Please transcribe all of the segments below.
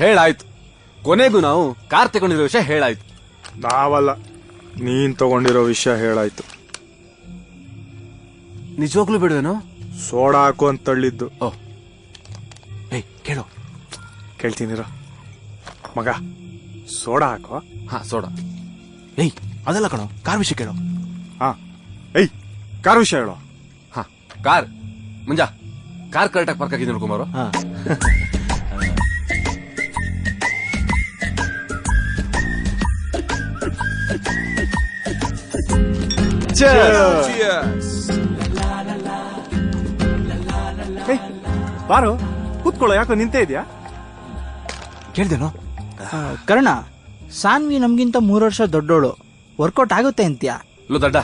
ಹೇಳಾಯ್ತು. ಕೊನೆಗೂ ನಾವು ಕಾರ್ ತಗೊಂಡಿರೋ ವಿಷಯ ಹೇಳಾಯ್ತು. ನಾವಲ್ಲ, ನೀನ್ ತಗೊಂಡಿರೋ ವಿಷಯ ಹೇಳಾಯ್ತು. ನಿಜವಾಗ್ಲೂ ಬಿಡುವೇನೋ? ಸೋಡಾ ಹಾಕು ಅಂತ ತಳ್ಳಿದ್ದು. ಓ ಏಯ್ ಕೇಳು. ಕೇಳ್ತೀನಿರ ಮಗ, ಸೋಡಾ ಹಾಕೋ. ಹಾ ಸೋಡಾ. ಏಯ್ ಅದೆಲ್ಲ ಕಣೋ, ಕಾರ್ ವಿಷಯ ಕೇಳೋ. ಹಾ ಏಯ್ ಕಾರ್ ವಿಷಯ ಹೇಳೋ. ಹಾ ಕಾರ್. ಮುಂಜಾ ಕಾರ್ ಕರೆಕ್ಟಾಗಿ ಪಾರ್ಕ್ ಆಗಿದೆ ನೋಡ್ಕೊಂಬಾರೋ. ಹಾ ಬಾರೋ ಕೂತ್ಕೊಳ್ಳೋ, ಯಾಕೋ ನಿಂತೇ ಇದೆಯಾ? ಕೇಳ್ದೇನೋ? ಕರ್ಣ, ಸಾನ್ವಿ ನಮ್ಗಿಂತ 3 ವರ್ಷ ದೊಡ್ಡೋಳು, ವರ್ಕೌಟ್ ಆಗುತ್ತೆ ಅಂತ್ಯಾ? ಲೋ ದಡ್ಡ,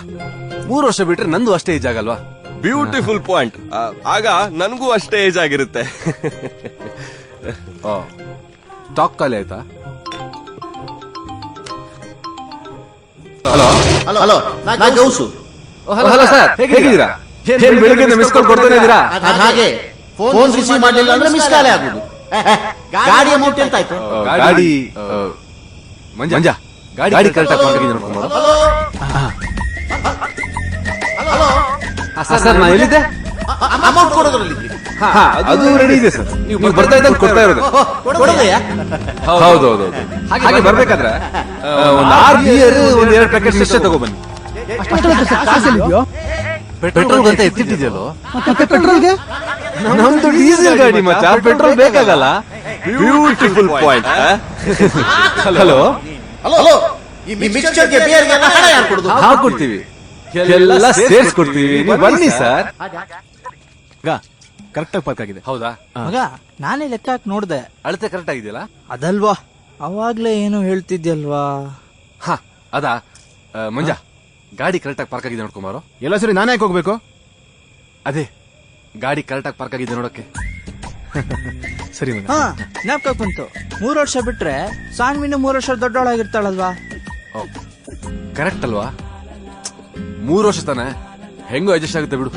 3 ವರ್ಷ ಬಿಟ್ರೆ ನಂದು ಅಷ್ಟೇ ಏಜ್ ಆಗಲ್ವಾ? Beautiful point. ಆಗ ನನಗೂ ಅಷ್ಟೇ ಏಜ್ ಆಗಿರುತ್ತೆ. ಸ್ಟಾಕ್ ಖಾಲಿ ಆಯ್ತಾ? ಹಲೋ, ನಾ ಗೌಸು. ಹಲೋ ಸರ್, ಹೇಗಿದ್ದೀರಾ? ಏನ್ ಬೆಳಿಗ್ಗೆ ಮಿಸ್ ಕಾಲ್ ಕೊಡ್ತಾನೆ ಇದ್ದೀರಾ? ಹಾಗೆ ಫೋನ್ ರಿಸೀವ್ ಮಾಡಲಿಲ್ಲ ಅಂದ್ರೆ ಮಿಸ್ ಕಾಲೇ ಆಗುದು. ಗಾಡಿ ಅಮೌಂಟ್ ಎಂತ ಆಯ್ತು? ಗಾಡಿ ಮಂಜಾ ಗಾಡಿ ಕರೆಕ್ಟಾಗಿ ಪಾರ್ಕ್ ಆಗಿದೆ ನೋಡ್ಕೊಂಬಾರೋ. ಸರ್ ನಾ ಎಲ್ಲಿದ್ದೆ? ಅಮೌಂಟ್ ಕೊಡೋದ್ರಲ್ಲಿ ಅದು ರೆಡಿ ಇದೆ ಸರ್. ನೀವು ಬರ್ತಾ ಇದ್ದಂಗೆ ಕೊಡ್ತಾ ಇರೋದು. ಕೊಡೋದಯ್ಯ? ಹೌದೌದು. ಹಾಗೆ ಬರ್ಬೇಕಾದ್ರೆ ಒಂದು 6 ಬಿಯರ್, 1-2 ಪ್ಯಾಕೆಟ್ ಶಿಷ್ಟೆ ತಗೊಬನ್ನಿ. ಪೆಟ್ರೋಲ್ ಅಂತ ಎತ್ತಿಟ್ಟಿದ್ಯಲ್ಲೋ? ನಮ್ದು ಡೀಸೆಲ್ ಗಾಡಿ ಮಚ್ಚ, ಪೆಟ್ರೋಲ್ ಬೇಕಾಗಲ್ಲ. Beautiful point. ಹಲೋ, ಹಲೋ, ಈ ಮಿಕ್ಸ್ಚರ್ಗೆ ಬೇರ್ಗೆಲ್ಲ ಹಣ ಯಾರು ಕೊಡುದು? ಹಾಕೊಡ್ತೀವಿ, ಎಲ್ಲ ಸೇರಿಸ್ಕೊಡ್ತೀವಿ, ನೀವು ಬನ್ನಿ ಸರ್. ಕರೆಕ್ಟಾಗಿ ಪಾರ್ಕ್ ಆಗಿದೆ. ಹೌದಾ? ಮಗ, ನಾನೇ ಲೆಕ್ಕ ಹಾಕಿ ನೋಡ್ದೆ, ಅಳತೆ ಕರೆಕ್ಟ್ ಆಗಿದೆಯಲ್ಲ? ಅದಲ್ವಾ, ಅವಾಗ್ಲೇ ಏನು ಹೇಳ್ತಿದ್ಯಲ್ವಾ? ಹಾ ಅದಾ. ಮಂಜಾ ಗಾಡಿ ಕರೆಕ್ಟಾಗಿ ಪಾರ್ಕ್ ಆಗಿದೆ ನೋಡ್ಕೊಂಬಾರೋ. ಎಲ್ಲ ಸರಿ ನಾನೇ ಯಾಕೆ ಹೋಗ್ಬೇಕು? ಅದೇ ಗಾಡಿ ಕರೆಕ್ಟಾಗಿ ಪಾರ್ಕ್ ಆಗಿದೆ ನೋಡಕ್ಕೆ. ಸರಿ ಮಗ. ಹಾ ಜ್ಞಾಪಕ ಬಂತು, 3 ವರ್ಷ ಬಿಟ್ರೆ ಸಾನ್ವಿನ 3 ವರ್ಷ ದೊಡ್ಡವಳಾಗಿರ್ತಾಳಲ್ವಾ? ಕರೆಕ್ಟ್ ಅಲ್ವಾ? 3 ವರ್ಷ ತಾನೆ, ಹೆಂಗೋ ಅಡ್ಜಸ್ಟ್ ಆಗುತ್ತೆ ಬಿಡು.